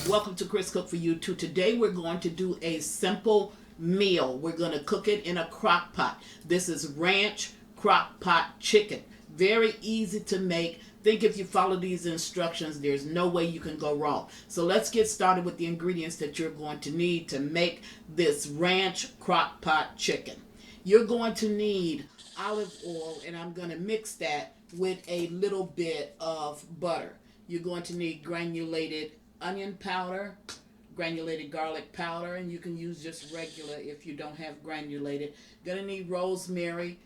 Welcome to Chris Cook for You Too. Today we're going to do a simple meal. We're going to cook it in a crock pot. This is ranch crock pot chicken. Very easy to make. Think if you follow these instructions, there's no way you can go wrong. So let's get started with the ingredients that you're going to need to make this ranch crock pot chicken. You're going to need olive oil, and I'm going to mix that with a little bit of butter. You're going to need granulated onion powder, granulated garlic powder, and you can use just regular if you don't have granulated. Gonna need rosemary,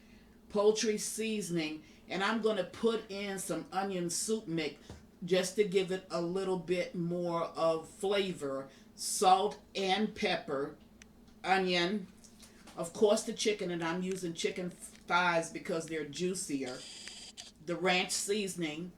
poultry seasoning, and I'm gonna put in some onion soup mix just to give it a little bit more of flavor, salt and pepper, onion, of course the chicken, and I'm using chicken thighs because they're juicier, the ranch seasoning,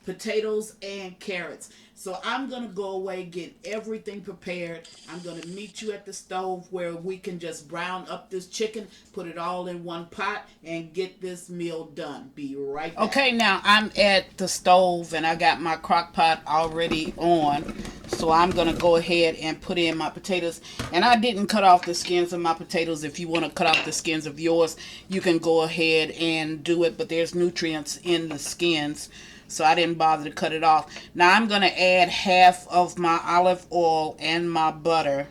potatoes and carrots. So I'm going to go away, get everything prepared. I'm going to meet you at the stove where we can just brown up this chicken, put it all in one pot, and get this meal done. Be right back. Okay, now I'm at the stove and I got my crock pot already on. So I'm going to go ahead and put in my potatoes. And I didn't cut off the skins of my potatoes. If you want to cut off the skins of yours, you can go ahead and do it. But there's nutrients in the skins, so I didn't bother to cut it off. Now I'm going to add half of my olive oil and my butter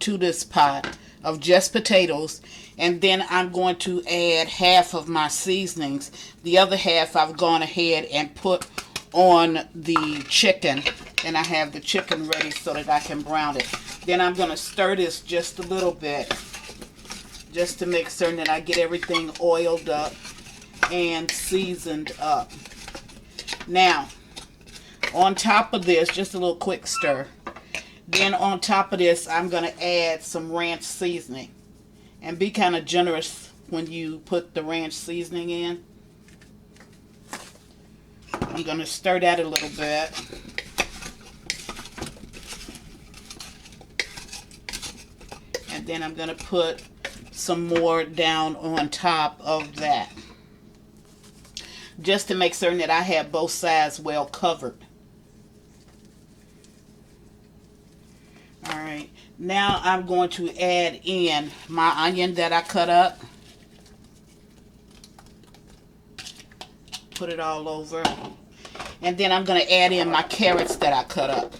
to this pot of just potatoes. And then I'm going to add half of my seasonings. The other half I've gone ahead and put on the chicken. And I have the chicken ready so that I can brown it. Then I'm going to stir this just a little bit, just to make certain that I get everything oiled up and seasoned up. Now, on top of this, just a little quick stir. Then on top of this, I'm going to add some ranch seasoning. And be kind of generous when you put the ranch seasoning in. I'm going to stir that a little bit. And then I'm going to put some more down on top of that, just to make certain that I have both sides well covered. Alright, now I'm going to add in my onion that I cut up. Put it all over. And then I'm going to add in my carrots that I cut up.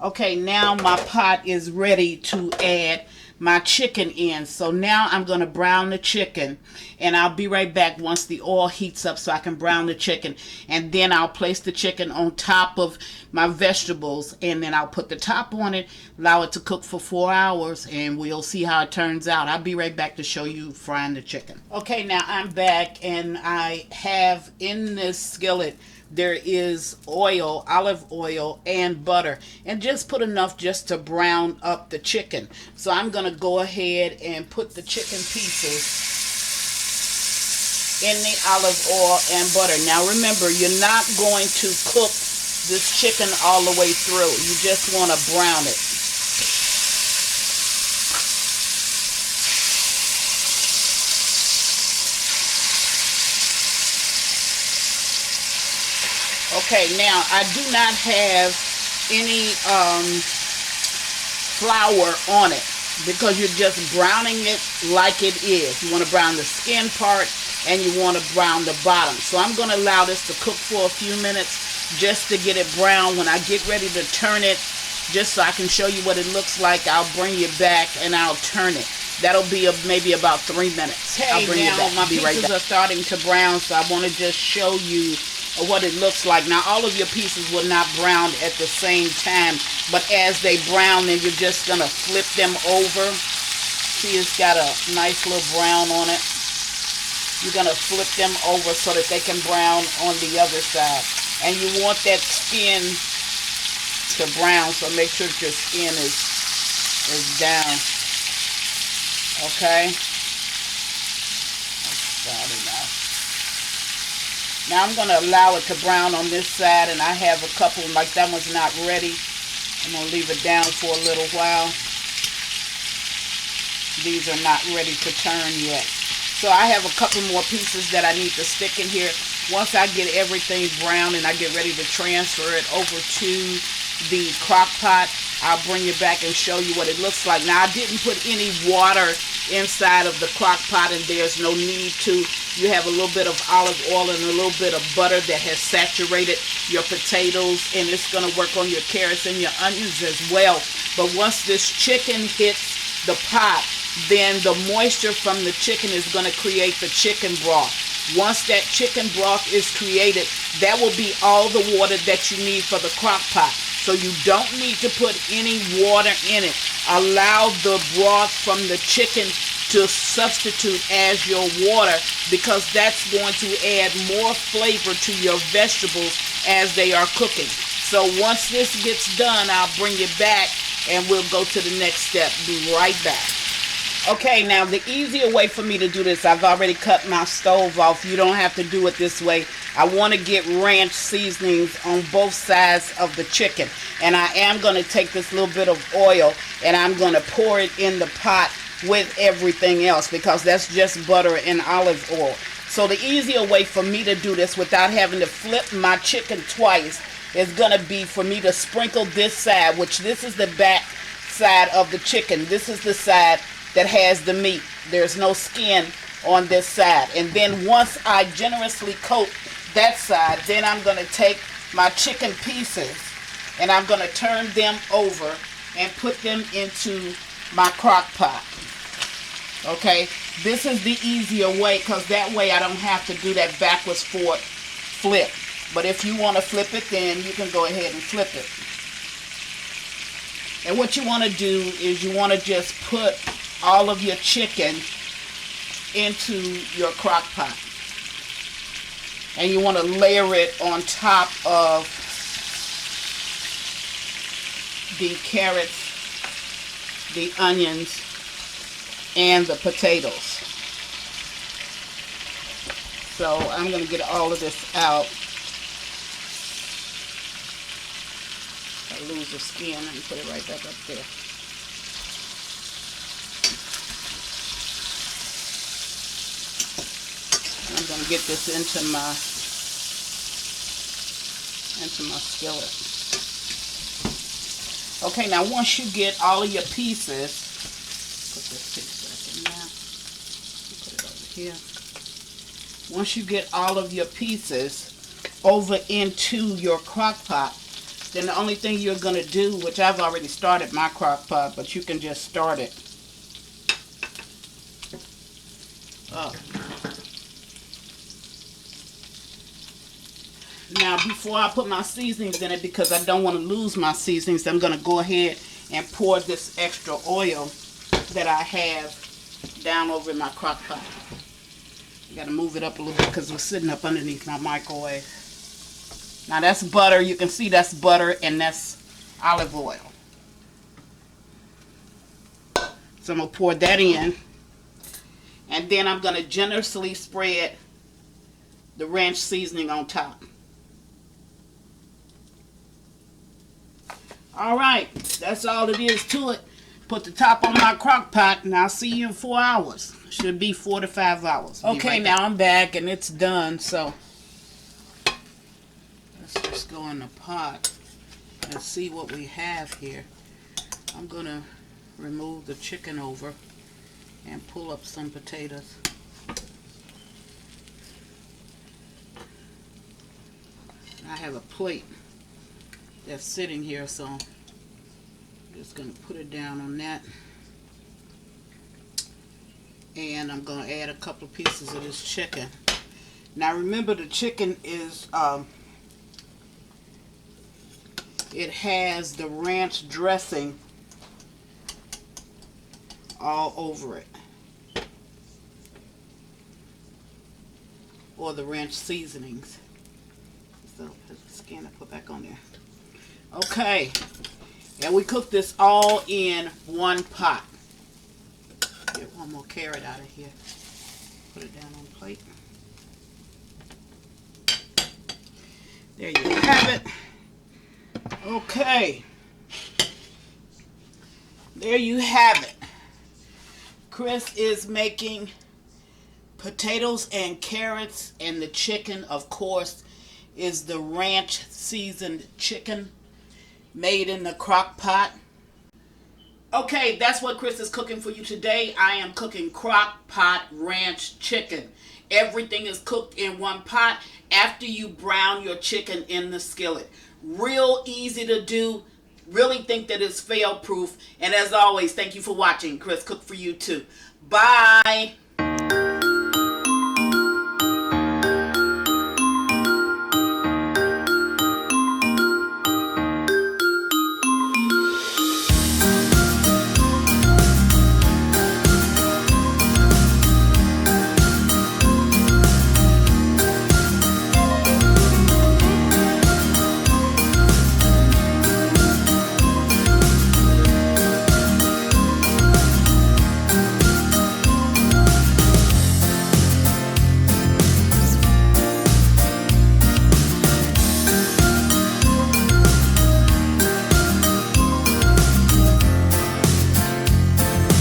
Okay, now my pot is ready to add my chicken in. So now I'm going to brown the chicken, and I'll be right back once the oil heats up so I can brown the chicken. And then I'll place the chicken on top of my vegetables, and then I'll put the top on it, allow it to cook for 4 hours, and we'll see how it turns out. I'll be right back to show you frying the chicken. Okay, now I'm back, and I have in this skillet, there is oil, olive oil, and butter. And just put enough just to brown up the chicken. So I'm going to go ahead and put the chicken pieces in the olive oil and butter. Now remember, you're not going to cook this chicken all the way through. You just want to brown it. Okay, now I do not have any flour on it because you're just browning it like it is. You want to brown the skin part and you want to brown the bottom. So I'm going to allow this to cook for a few minutes just to get it brown. When I get ready to turn it, just so I can show you what it looks like, I'll bring it back and I'll turn it. That'll be maybe about 3 minutes. I'll bring it back. My pieces are starting to brown, so I want to just show you what it looks like. Now all of your pieces will not brown at the same time, but as they brown, then you're just gonna flip them over. See, it's got a nice little brown on it. You're gonna flip them over so that they can brown on the other side, and you want that skin to brown, so make sure that your skin is down. Okay, that's about enough. Now I'm going to allow it to brown on this side, and I have a couple, like that one's not ready. I'm going to leave it down for a little while. These are not ready to turn yet. So I have a couple more pieces that I need to stick in here. Once I get everything brown and I get ready to transfer it over to the crock pot, I'll bring it back and show you what it looks like. Now, I didn't put any water inside of the crock pot, and there's no need to. You have a little bit of olive oil and a little bit of butter that has saturated your potatoes, and it's going to work on your carrots and your onions as well. But once this chicken hits the pot, then the moisture from the chicken is going to create the chicken broth. Once that chicken broth is created, that will be all the water that you need for the crock pot. So you don't need to put any water in it. Allow the broth from the chicken to substitute as your water, because that's going to add more flavor to your vegetables as they are cooking. So once this gets done, I'll bring it back and we'll go to the next step. Be right back. Okay, now the easier way for me to do this, I've already cut my stove off. You don't have to do it this way. I want to get ranch seasonings on both sides of the chicken. And I am going to take this little bit of oil and I'm going to pour it in the pot with everything else, because that's just butter and olive oil. So the easier way for me to do this without having to flip my chicken twice is going to be for me to sprinkle this side, which this is the back side of the chicken. This is the side that has the meat. There's no skin on this side. And then once I generously coat that side, then I'm going to take my chicken pieces and I'm going to turn them over and put them into my crock pot. Okay, this is the easier way, because that way I don't have to do that backwards forward flip. But if you want to flip it, then you can go ahead and flip it. And what you want to do is you want to just put all of your chicken into your crock pot. And you want to layer it on top of the carrots, the onions, and the potatoes. So I'm going to get all of this out. I lose the skin and put it right back up there. I'm going to get this into my skillet. Okay, now once you get all of your pieces, put this piece back in there. Put it over here. Once you get all of your pieces over into your crock pot, then the only thing you're going to do, which I've already started my crock pot, but you can just start it up. Now, before I put my seasonings in it, because I don't want to lose my seasonings, I'm going to go ahead and pour this extra oil that I have down over in my crock pot. I got to move it up a little bit because we're sitting up underneath my microwave. Now that's butter. You can see that's butter and that's olive oil. So I'm going to pour that in. And then I'm going to generously spread the ranch seasoning on top. Alright, that's all it is to it. Put the top on my crock pot and I'll see you in 4 hours. Should be 4 to 5 hours. Okay, now I'm back and it's done. So let's just go in the pot and see what we have here. I'm going to remove the chicken over and pull up some potatoes. I have a plate that's sitting here, so I'm just going to put it down on that. And I'm going to add a couple of pieces of this chicken. Now remember, the chicken is, it has the ranch dressing all over it. Or the ranch seasonings. So put the skin I put back on there. Okay, and we cook this all in one pot. Get one more carrot out of here. Put it down on the plate. There you have it. Okay, there you have it. Chris is making Potatoes and carrots, and the chicken, of course, is the ranch seasoned chicken made in the crock pot. Okay, that's what Chris is cooking for you today. I am cooking crock pot ranch chicken. Everything is cooked in one pot after you brown your chicken in the skillet. Real easy to do. Really think that it's fail proof. And as always, thank you for watching. Chris cooked for you too. Bye.